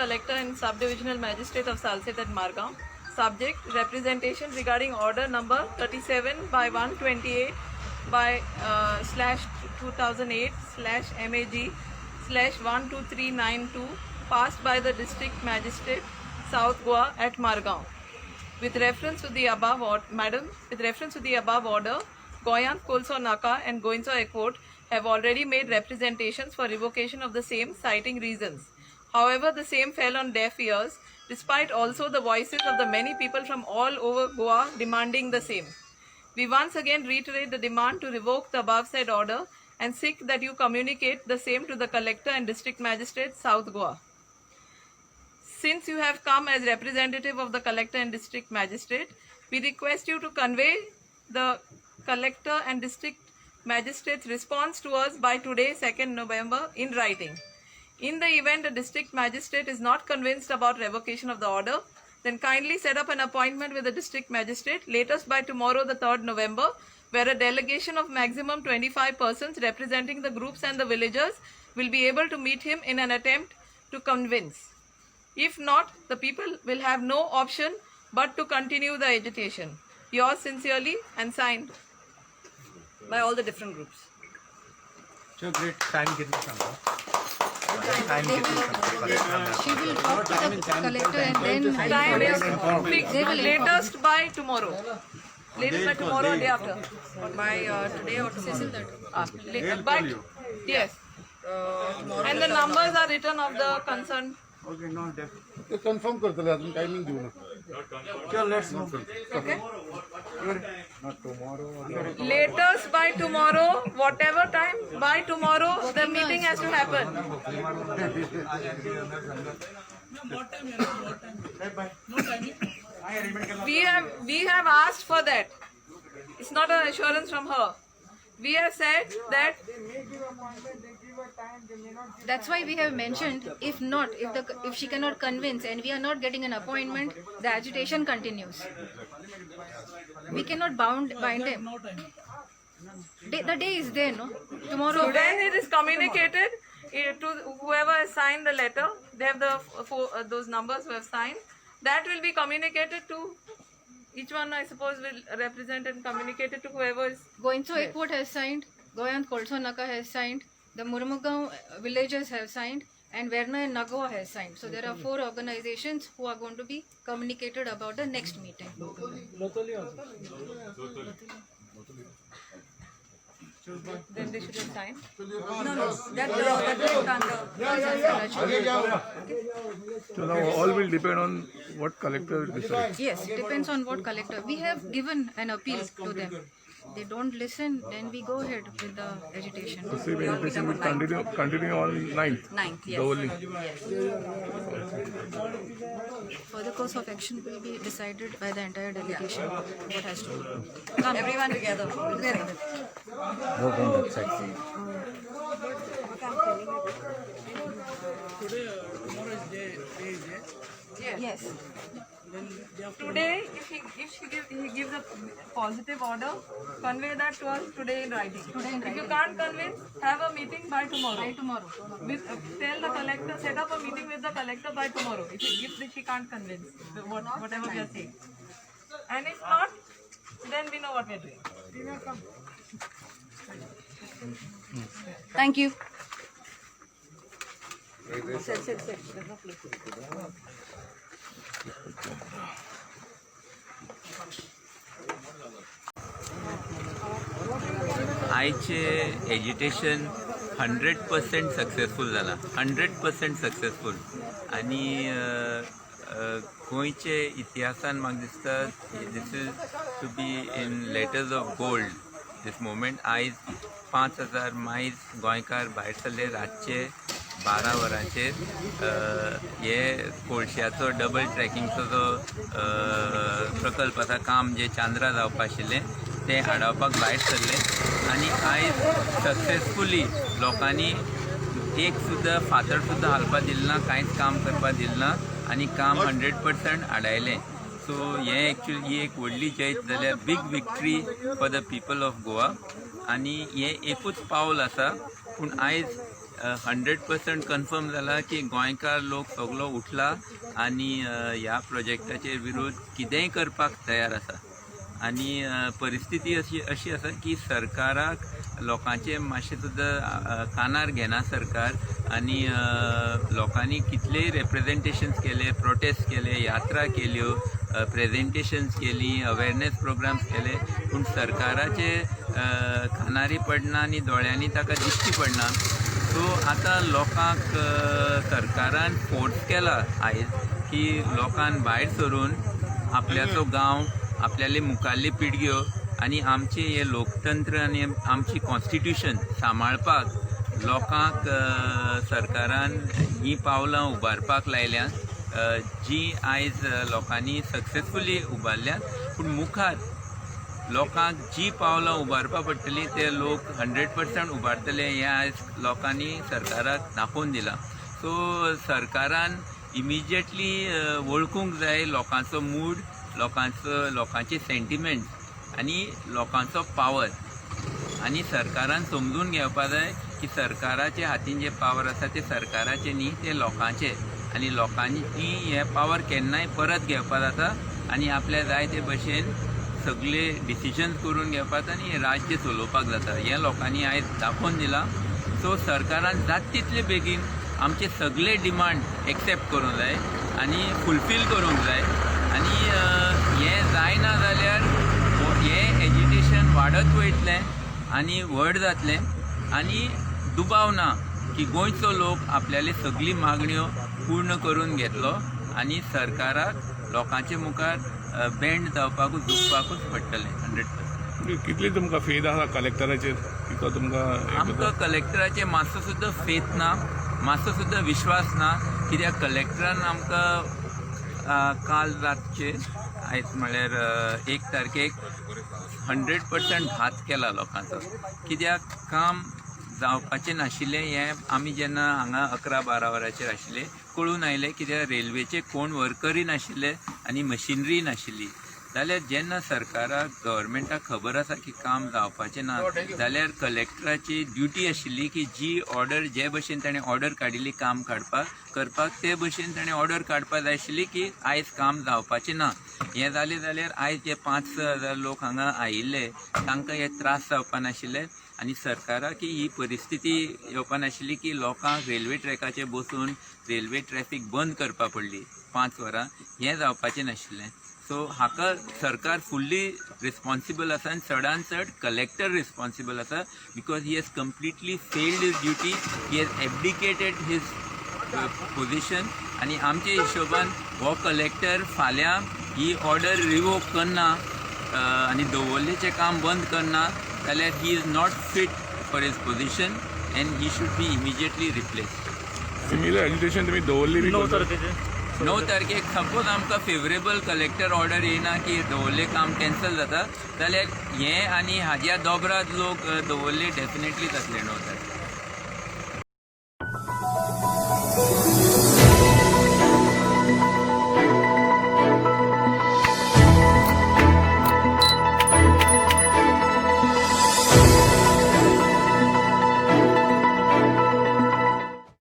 Collector and Subdivisional Magistrate of Salsett at Margao. Subject: representation regarding order number 37 by 128 by slash 2008 slash MAG slash 12392 passed by the District Magistrate South Goa at Margao. With reference to the above order, Goyanth Kolso Naka and Goinso Ekot have already made representations for revocation of the same, citing reasons. However, the same fell on deaf ears, despite also the voices of the many people from all over Goa demanding the same. We once again reiterate the demand to revoke the above said order and seek that you communicate the same to the Collector and District Magistrate South Goa. Since you have come as representative of the Collector and District Magistrate, we request you to convey the Collector and District Magistrate's response to us by today, 2nd November, in writing. In the event the District Magistrate is not convinced about revocation of the order, then kindly set up an appointment with the District Magistrate, latest by tomorrow, the 3rd November, where a delegation of maximum 25 persons representing the groups and the villagers will be able to meet him in an attempt to convince. If not, the people will have no option but to continue the agitation. Yours sincerely, and signed by all the different groups. So great time getting from She will talk to the collector and then Time is fixed, latest by tomorrow. Latest by tomorrow or day after. by today or Cecil that. But yes. And the numbers are written of the concerned. Okay, no, ते confirm करतले अजून timing देऊ नका let's move. Okay. Not tomorrow Latest by tomorrow, whatever time, by tomorrow, the meeting has to happen. We have asked for that. It's not an assurance from her. We have said that That's why we have mentioned, if not, if she cannot convince and we are not getting an appointment, the agitation continues. We cannot bind them. The day is there, no? Tomorrow. so when it is communicated to whoever has signed the letter, they have those numbers who have signed, that will be communicated to each one, I suppose, will represent and communicate it to whoever is. Goinso Ekot has signed, Goyanth Kolso Naka has signed, the Murmugao villagers have signed, and Verna and Nagawa has signed. So there are 4 organizations who are going to be communicated about the next meeting. Then they should have signed. So now all will depend on what collector will decide. Yes, depends on what collector. We have given an appeal to them. They don't listen, then we go ahead with the agitation. The same agitation will continue on 9th. 9th, yes. The only. Further course of action will be decided by the entire delegation. What has to be. Come, everyone together. Yes. Today, if he gives a positive order, convey that to us today in writing. If you can't convince, have a meeting by tomorrow. Tell the collector, set up a meeting with the collector by tomorrow. If she can't convince, whatever we are saying. And if not, then we know what we are doing. Thank you. आयचे agitation 100% successful जाला 100% successful आनी गोंयचे इतिहासान म्हाका दिसता this is to be in letters of gold this moment आयज 5000 मायज गोंयकार भायर सरले रातचे 12 वरांचेर हे कोळश्याचो डबल ट्रॅकिंगचो जो प्रकल्प आसा काम जे चांद्रा जावपा आशिल्लें तें हाडपाक भायर सरले आनी आयज सक्सेसफुली लोकांनी एक सुद्दां फातर सुद्दां हालपा दिलें ना कांयच काम करपा दिलें ना आनी काम 100% हाडायलें सो हें एक्चुअली ही एक व्हडली जैत जाल्यार बीग victory for the people of Goa आनी हें एकूच पावल आसा पूण आयज 100% कन्फर्म जाला की गोंयकार लोक सगळो उठला आणि ह्या प्रोजेक्टाचे विरोध कितेंय करपाक तयार आसा आणि परिस्थिती अशी आसा की सरकाराक लोकांचे मातशें सुद्दां कानार घेना सरकार आणि लोकांनी कितलेय रिप्रेझेंटेशन्स केले, प्रोटेस्ट केले, यात्रा केल्यो, प्रेझेंटेशन्स केली, अवेरनेस प्रोग्राम्स केले, पूण सरकाराचे कानारी पडना आणि दोळ्यांनी ताका दिश्टी पडना. सो आतां लोकांक सरकारान फोर्स केला आयज की लोकांन भायर सरून आपल्याचो गांव, आपल्याले मुखाल्ले पिळग्यो आणि आमचे हे लोकतंत्र आणि आमची कॉन्स्टिट्यूशन सांबाळपाक लोकांक सरकारान ही पावलां उबारपाक लायल्यात जी आयज लोकांनी सक्सेसफुली उबारल्यात. पूण मुखार लोकांक जी पावलां उबारपा पडटलीं ते लोक 100% उबारतले हें आयज लोकांनी सरकाराक दाखोवन दिलां. सो सरकारान इमिजिएटली वळखूंक जाय लोकांचो मूड, लोकांचे सेंटिमेंट आणि लोकांचो पावर, आणि सरकारान समजून घेवपा जाय की सरकाराचे हातीन जे पावर आसा ते सरकाराचे न्ही, ते लोकांचे, आणि लोकांनी हे पावर केन्नाय परत घेवपा जाता आणि आपल्या जाय ते भशेन सगळे डिसिजन्स करून घेवपाक आणि राज्य चलोवपाक जाता. हें लोकांनी आयज दाखोवन दिलां. सो सरकारान जाता तितले बेगीन आमचे सगळे डिमांड एक्सेप्ट करूंक जाय आणि फुलफील करूंक जाय. आणि हें जायना जाल्यार हें एज्युटेशन वाडत वयतलें आणि व्हड जातलें आणि दुबाव ना की गोंयचो लोक आपल्याली सगळी मागण्यो पूर्ण करून घेतलो आणि सरकाराक लोकांचे मुखार बेंड जावपाकूच झुकपाकूच पडटलें 100%. कितली तुमकां फेद आसा कलेक्टराचेर? तिका तुमकां आमकां कलेक्टराचेर मातसो सुद्दां फेथ ना, मातसो सुद्दां विश्वास ना. कित्याक कलेक्टरान आमकां काल रातचे आयज म्हळ्यार 1 तारखेक 100% घात केला लोकांचो. कित्याक काम जावपाचें नाशिल्लें हें आमी जेन्ना हांगा 11-12 वरांचेर आशिल्ले कळून आयलें. कित्याक रेल्वेचे कोण वर्करूय नाशिल्ले आणि मशिनरी नाशिल्ली. जाल्यार जेन्ना सरकाराक गव्हर्मेंटाक खबर आसा की काम जावपाचें ना जाल्यार कलेक्टराची ड्युटी आशिल्ली की जी ऑर्डर जे भशेन ताणें ऑर्डर काडिल्ली काम करपाक ते भशेन ताणें ऑर्डर काडपाक जाय आशिल्ली की आयज काम जावपाचें ना. हें जालें जाल्यार आयज जे 5-6 हजार लोक हांगा आयिल्ले तांकां हे त्रास जावपा नाशिल्ले आणि सरकाराक ही परिस्थिती येवपा नाशिल्ली की लोकांक रेल्वे ट्रॅकाचेर बसून रेल्वे ट्रॅफिक बंद करपा पडली 5 वरां. हें जावपाचें नाशिल्लें. सो हाका सरकार फुल्ली रिस्पॉन्सिबल आसा आनी चडान चड कलेक्टर रिस्पॉन्सिबल आसा because he has completely failed his duty. He has abdicated his position आणि आमचे हिशोबान हो कलेक्टर फाल्यां ही ऑर्डर रिवोक करना आणि दवरलेचें काम बंद करना जाल्यार he is not fit for his position and he should be immediately replaced. Similar एज्युटेशन तुमी दवरली बी 9 तारखेक सपोज आमकां फेवरेबल कलेक्टर ऑर्डर येयना की दवरलें काम कॅन्सल जाता जाल्यार हें आनी हाज्या दोबरात लोक दवरले डेफिनेटली जातले 9 तारखेक.